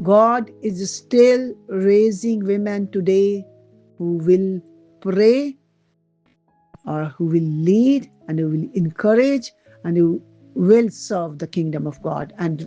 God is still raising women today who will pray or who will lead and who will encourage and who will serve the kingdom of God. And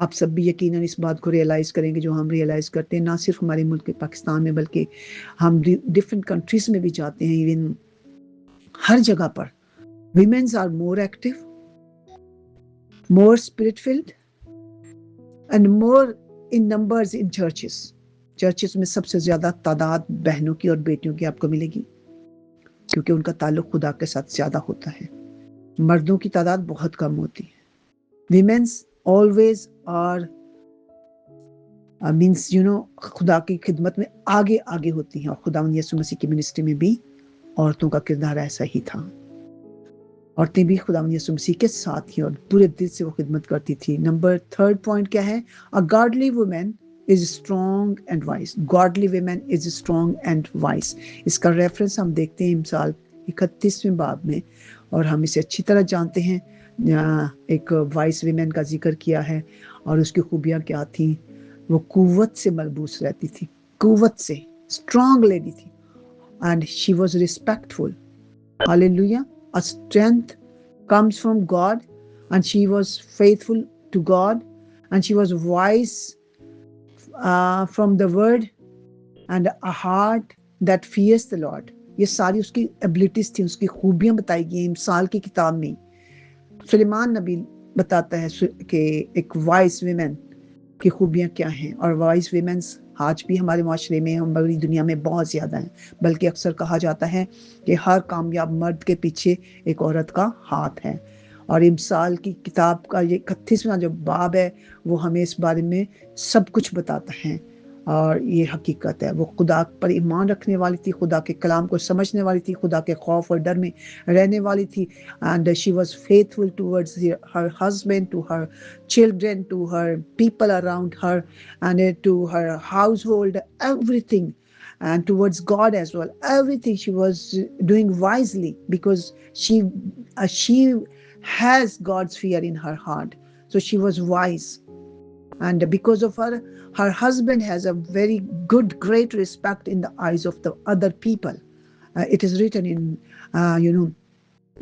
آپ سب بھی یقیناً اس بات کو realise کریں گے جو ہم ریئلائز کرتے ہیں، نہ صرف ہمارے ملک پاکستان میں بلکہ ہم ڈفرینٹ کنٹریز میں بھی جاتے ہیں، ایون ہر جگہ پر womens are more active, more spirit filled and more in numbers in churches میں سب سے زیادہ تعداد بہنوں کی اور بیٹیوں کی آپ کو ملے گی، کیونکہ ان کا تعلق خدا کے ساتھ زیادہ ہوتا ہے. مردوں کی تعداد بہت کم ہوتی ہے. ویمنز always are means خدا کی خدمت میں آگے ہوتی ہیں، اور خداوند یسوع مسیح کی منسٹری میں بھی عورتوں کا کردار ایسا ہی تھا. عورتیں بھی خداوند یسوع مسیح کے ساتھ تھیں اور پورے دل سے وہ خدمت کرتی تھی. نمبر 3 پوائنٹ کیا ہے؟ A godly woman is strong and wise. Godly woman is strong and wise. اس کا ریفرنس ہم دیکھتے ہیں مثال 31ویں باب میں، اور ہم اسے اچھی طرح جانتے ہیں. ایک وائس ویمن کا ذکر کیا ہے اور اس کی خوبیاں کیا تھیں. وہ قوت سے ملبوس رہتی تھی، قوت سے، اسٹرانگ لیڈی تھی. And she was respectful. Hallelujah. A strength comes from God, and she was faithful to God, and she was wise from the word, and a heart that fears the Lord. یہ ساری اس کی abilities تھی، اس کی خوبیاں بتائی گئی ہیں مثال کی کتاب میں. سلیمان نبی بتاتا ہے کہ ایک وائس ویمن کی خوبیاں کیا ہیں، اور وائس ویمنز آج بھی ہمارے معاشرے میں، ہماری دنیا میں بہت زیاددہ ہیں. بلکہ اکثر کہا جاتا ہے کہ ہر کامیاب مرد کے پیچھے ایک عورت کا ہاتھ ہے. اور امثال کی کتاب کا یہ 31واں جو باب ہے وہ ہمیں اس بارے میں سب کچھ بتاتا ہے، اور یہ حقیقت ہے. وہ خدا پر ایمان رکھنے والی تھی، خدا کے کلام کو سمجھنے والی تھی، خدا کے خوف اور ڈر میں رہنے والی تھی. And she was faithful towards her husband, to her children, to her people around her, and to her household, everything, and towards God as well. Everything she was doing wisely because she has God's fear in her heart. So she was wise. And because of her husband has a very good, great respect in the eyes of the other people. It is written in,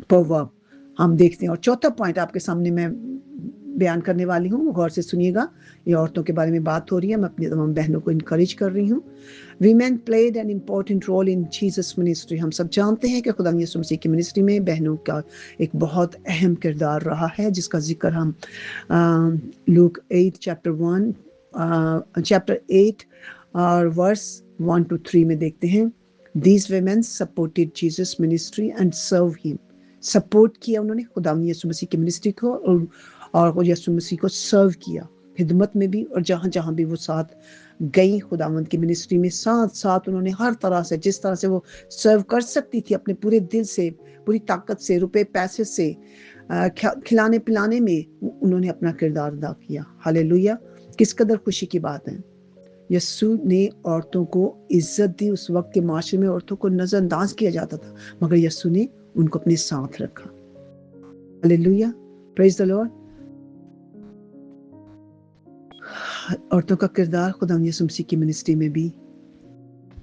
proverb. ہم دیکھتے ہیں. اور چوتھا point آپ کے سامنے میں بیان کرنے والی ہوں، غور سے سنیے گا. یہ عورتوں کے بارے میں بات ہو رہی ہے، میں اپنی تمام بہنوں کو انکریج کر رہی ہوں. Women played an important role in Jesus ministry. ہم سب جانتے ہیں کہ خدا یسوع مسیح کی منسٹری میں بہنوں کا ایک بہت اہم کردار رہا ہے، جس کا ذکر ہم لوک 8 چیپٹر 8 اور ورس 1-3 میں دیکھتے ہیں. These women supported Jesus ministry and served him. Support کیا انہوں نے خدا یسوع مسیح کی منسٹری کو، اور یسوع مسیح کو سرو کیا خدمت میں بھی، اور جہاں جہاں بھی وہ ساتھ گئی خداوند کی منسٹری میں ساتھ انہوں نے ہر طرح سے، جس طرح سے وہ سرو کر سکتی تھی اپنے پورے دل سے، پوری طاقت سے، روپے پیسے سے، کھلانے پلانے میں انہوں نے اپنا کردار ادا کیا. ہاللیلویا. کس قدر خوشی کی بات ہے. یسوع نے عورتوں کو عزت دی. اس وقت کے معاشرے میں عورتوں کو نظر انداز کیا جاتا تھا، مگر یسوع نے ان کو اپنے ساتھ رکھا. ہاللیلویا. پریز دی لارڈ. عورتوں کا کردار خدا یسوع مسیح کی منسٹری میں بھی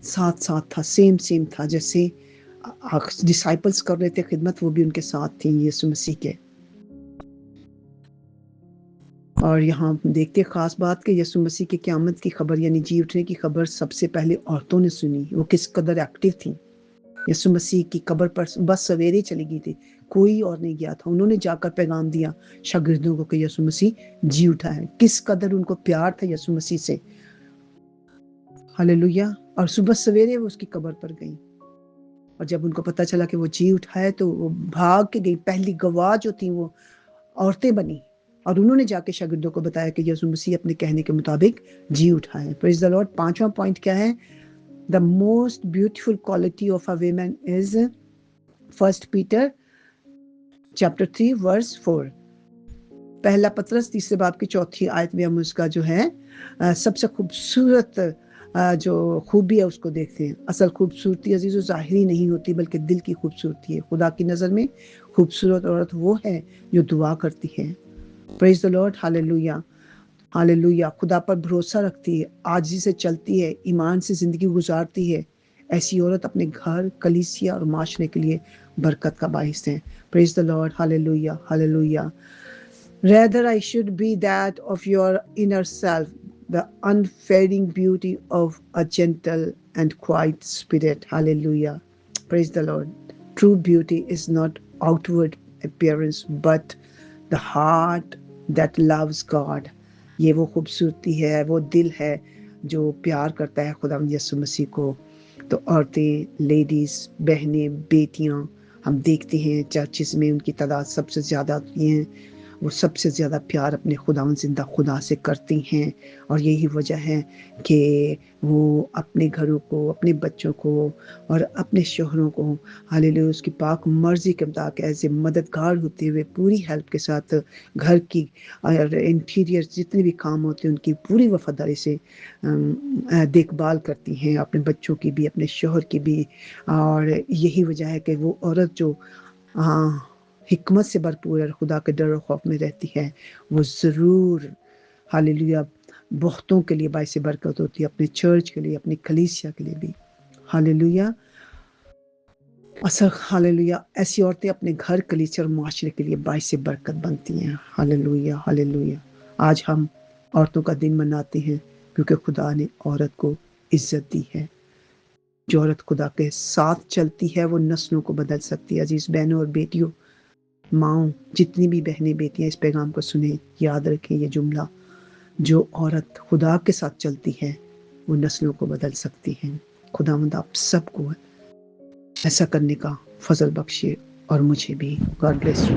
ساتھ تھا، سیم تھا. جیسے ڈسائپلز کر رہے تھے خدمت، وہ بھی ان کے ساتھ تھیں یسوع مسیح کے. اور یہاں دیکھتے خاص بات کہ یسوع مسیح کی قیامت کی خبر یعنی جی اٹھنے کی خبر سب سے پہلے عورتوں نے سنی. وہ کس قدر ایکٹیو تھیں. یسوع مسیح کی قبر پر بس سویرے چلی گئی تھی، کوئی اور نہیں گیا تھا. انہوں نے جا کر پیغام دیا شاگردوں کو کہ یسوع مسیح جی اٹھا ہے. کس قدر ان کو پیار تھا یسوع مسیح سے. ہاللیلویا. اور صبح سویرے وہ اس کی قبر پر گئیں، اور جب ان کو پتہ چلا کہ وہ جی اٹھا ہے تو وہ بھاگ کے گئی. پہلی گواہ جو تھیں وہ عورتیں بنی، اور انہوں نے جا کے شاگردوں کو بتایا کہ یسوع مسیح اپنے کہنے کے مطابق جی اٹھا ہے. پریز دی لارڈ. 5واں پوائنٹ کیا ہے؟ The most beautiful quality of a woman is 1 Peter chapter 3 verse 4. پہلا پطرس 3 باب کی 4 آیت میں ہم اس کا جو ہے سب سے خوبصورت جو خوبی ہے اس کو دیکھتے ہیں. اصل خوبصورتی عزیزو ظاہری نہیں ہوتی بلکہ دل کی خوبصورتی ہے. خدا کی نظر میں خوبصورت عورت وہ ہے جو دعا کرتی ہے. پریز دی لارڈ. ہاللیلویا. ہاللیلویا. خدا پر بھروسہ رکھتی ہے، عاجزی سے چلتی ہے، ایمان سے زندگی گزارتی ہے. ایسی عورت اپنے گھر، کلیسیا اور معاشرے کے لیے برکت کا باعث ہے. پریز دی lord. ہاللیلویا. ہاللیلویا. Rather, I should be that of your inner self, the unfading beauty of a gentle and quiet spirit. Hallelujah. Praise the Lord. True beauty is not outward appearance, but the heart that loves God. یہ وہ خوبصورتی ہے، وہ دل ہے جو پیار کرتا ہے خدا یسوع مسیح کو. تو عورتیں، لیڈیز، بہنیں، بیٹیاں، ہم دیکھتے ہیں چرچز میں ان کی تعداد سب سے زیادہ ہوتی ہیں. وہ سب سے زیادہ پیار اپنے خداوند زندہ خدا سے کرتی ہیں، اور یہی وجہ ہے کہ وہ اپنے گھروں کو، اپنے بچوں کو اور اپنے شوہروں کو ہاللیلویا اس کی پاک مرضی کے مطابق ایسے مددگار ہوتے ہوئے پوری ہیلپ کے ساتھ گھر کی اور انٹیریئر جتنے بھی کام ہوتے ہیں ان کی پوری وفاداری سے دیکھ بھال کرتی ہیں، اپنے بچوں کی بھی، اپنے شوہر کی بھی. اور یہی وجہ ہے کہ وہ عورت جو حکمت سے بھرپور اور خدا کے ڈر و خوف میں رہتی ہے، وہ ضرور ہاللیلویا بہتوں کے لیے باعث برکت ہوتی ہے، اپنے چرچ کے لیے، اپنی کلیسیا کے لیے بھی. ہاللیلویا. اصل ہاللیلویا ایسی عورتیں اپنے گھر، کلیسیا اور معاشرے کے لیے باعث برکت بنتی ہیں. ہاللیلویا ہاللیلویا. آج ہم عورتوں کا دن مناتے ہیں کیونکہ خدا نے عورت کو عزت دی ہے. جو عورت خدا کے ساتھ چلتی ہے وہ نسلوں کو بدل سکتی ہے. عزیز بہنوں اور بیٹیوں، ماؤں، جتنی بھی بہنیں بیٹیاں اس پیغام کو سنیں، یاد رکھیں یہ جملہ، جو عورت خدا کے ساتھ چلتی ہے وہ نسلوں کو بدل سکتی ہے. خداوند آپ سب کو ایسا کرنے کا فضل بخشے اور مجھے بھی. God bless you.